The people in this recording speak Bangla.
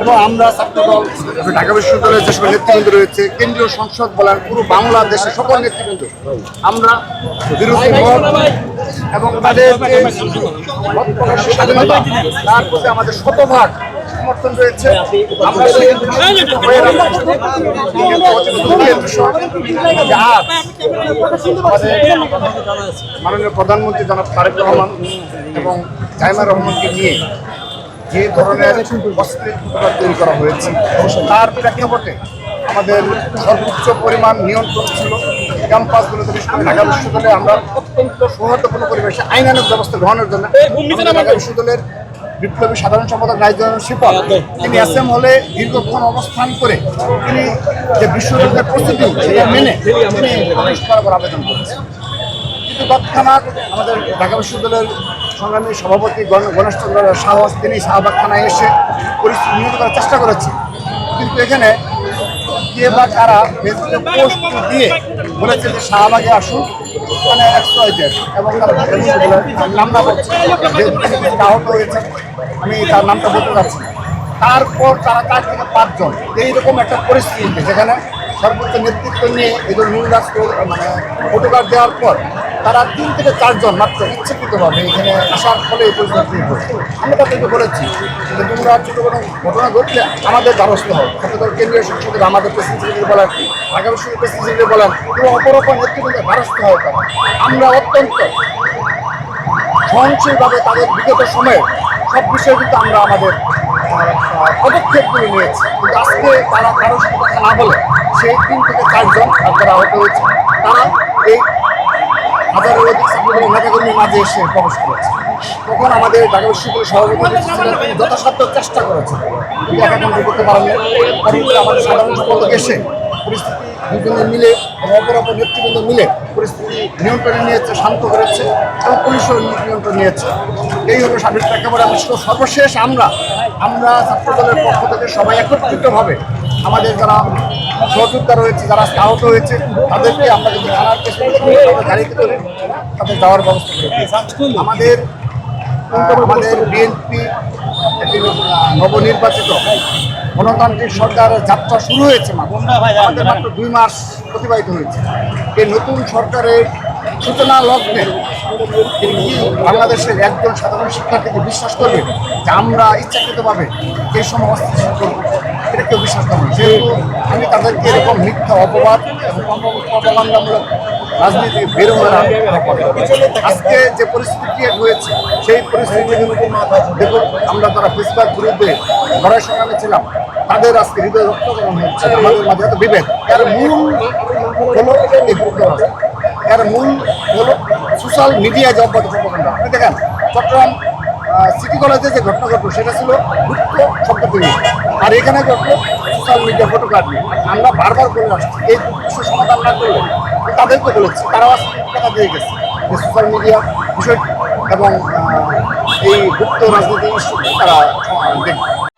এবং আমরা ছাত্রদল, ঢাকা বিশ্ববিদ্যালয়ের যে সকল নেতৃবৃন্দ রয়েছে, কেন্দ্রীয় সংসদ বলেন, পুরো বাংলাদেশের সকল নেতৃবৃন্দ আমরা বিরোধী মত এবং তাদের যে মত প্রকাশের স্বাধীনতা তার প্রতি আমাদের শতভাগ সমর্থন রয়েছে। আমরা মাননীয় প্রধানমন্ত্রী জনাব তারেক রহমান এবং জাইমা রহমানকে নিয়ে যে ধরনের অস্ত্রের তৈরি করা হয়েছে তার প্রেক্ষাপটে আমাদের সর্বোচ্চ পরিমাণ নিয়ন্ত্রণ ছিল ক্যাম্পাসগুলোতে। ঢাকা বিশ্ববিদ্যালয়ে আমরা অত্যন্ত সৌহার্দ্যপূর্ণ পরিবেশে আইনানুগ ব্যবস্থা গ্রহণের জন্য ঢাকা বিশ্ববিদ্যালয়ের বিপ্লবী সাধারণ সম্পাদক নাইজুল শিপন তিনি এসএম হলে দীর্ঘক্ষণ অবস্থান করে তিনি যে বিশ্ববিদ্যালয়ের প্রস্তুতি সেটা মেনে তিনি প্রবেশ করার আবেদন করেছেন। কিন্তু তৎক্ষণাৎ আমাদের ঢাকা বিশ্ববিদ্যালয়ের সংগ্রামী সভাপতি গণেশ চন্দ্র সাহস তিনি শাহবাগ থানায় এসে পরিস্থিতি নিয়ন্ত্রণ করার চেষ্টা করেছে। কিন্তু এখানে কে বা কারা ফেসবুকে পোস্ট দিয়ে বলেছে যে শাহবাগে আসুন, মানে এক্সপ্লয়েটেড, এবং তারা নাম না বলছে যে আহত হয়েছে, আমি তার নামটা বলতে চাচ্ছি না। তারপর তারা 4 থেকে 5 জন এইরকম একটা পরিস্থিতি যেখানে সর্বোচ্চ নেতৃত্ব নিয়ে এদের নির্বাচ মানে ভোটকার দেওয়ার পর তারা 3 থেকে 4 জন মাত্র ইচ্ছাকৃতভাবে এখানে আসার ফলে এই পরিস্থিতি হয়েছে। আমরা তাদেরকে বলেছি যে তোমরা ছোট কোনো ঘটনা ঘটলে আমাদের দ্বারস্থ হও, ছাত্রদল কেন্দ্রীয় সংসদের আমাদের প্রেসিডেন্ট সেক্রেটারি বলেন, ঢাকা বিশ্ববিদ্যালয়ের প্রেসিডেন্ট সেক্রেটারি বলেন এবং অপর নেতৃবৃন্দের দ্বারস্থ হও। আমরা অত্যন্ত সহনশীলভাবে তাদের বিগত সময়ে সব বিষয়ে কিন্তু আমরা আমাদের পদক্ষেপগুলো নিয়েছি। কিন্তু আজকে তারা কারো সাথে কথা না বলে সেই 3 থেকে 4 জন যারা আহত হয়েছে তারা এই হাজারের অধিক ছাত্রদলের নেতাকর্মীর মাঝে এসে প্রবেশ করেছে। তখন আমাদের ঢাকা বিশ্ববিদ্যালয়ের সভাপতি ছিলেন, তিনি যথাসাধ্য চেষ্টা করেছেন কিন্তু একাকান্ত করতে পারেননি। পরবর্তী আমাদের সাধারণ সম্পাদক এসে পরিস্থিতি দুজনে মিলে এবং অপর নেতৃবৃন্দ মিলে পরিস্থিতি নিয়ন্ত্রণে নিয়েছে, শান্ত করেছে এবং পুলিশও নিয়ন্ত্রণ নিয়েছে। এই হলো স্বাধীন প্রেক্ষাপটে সর্বশেষ আমরা ছাত্রদলের পক্ষ থেকে সবাই একত্রিতভাবে আমাদের যারা সহযোদ্ধা রয়েছে, যারা আহত হয়েছে তাদেরকে আমরা যদি থানার পেছনে গাড়িতে করে তাদের যাওয়ার ব্যবস্থা করি। আমাদের বিএনপি একটি নবনির্বাচিত গণতান্ত্রিক সরকারের যাত্রা শুরু হয়েছে, আমাদের মাত্র 2 মাস অতিবাহিত হয়েছে। এই নতুন সরকারের সূচনা লগ্নে বাংলাদেশের একজন সাধারণ শিক্ষার্থীকে বিশ্বাস করবে যে আমরা ইচ্ছাকৃতভাবে এই সময় অস্থিতিশীল করব, এটা কেউ বিশ্বাস করবে। যেহেতু আমি তাদেরকে এরকম মিথ্যা অপবাদ এবং প্রপাগান্ডামূলক রাজনীতি বের হয়ে আজকে যে পরিস্থিতি ক্রিয়েট হয়েছে সেই পরিস্থিতি দেখুন, আমরা যারা ফেসবুক বিরুদ্ধে লড়াই সংগ্রামে ছিলাম তাদের আজকে হৃদয় রক্তকরণ হচ্ছে। আমাদের মাঝে এত বিভেদ, এর মূল হলো এই যুক্তরাষ্ট্র, এর মূল হলো সোশ্যাল মিডিয়ায় যে অব্যাহত প্রপাগান্ডা। আপনি দেখেন চট্টগ্রাম সিটি কলেজে যে ঘটনা ঘটলো সেটা ছিল গুপ্ত শব্দ তৈরি, আর এখানে ঘটলো সোশ্যাল মিডিয়া ফটোগ্রাফি। আমরা বারবার বলে আসছি এই বিষয় সমাধান না করলে তাদেরকে বলেছি, তারাও আজকে কথা দিয়ে গেছে যে সোশ্যাল মিডিয়া বিষয় এবং এই গুপ্ত রাজনীতি তারা দেখবে।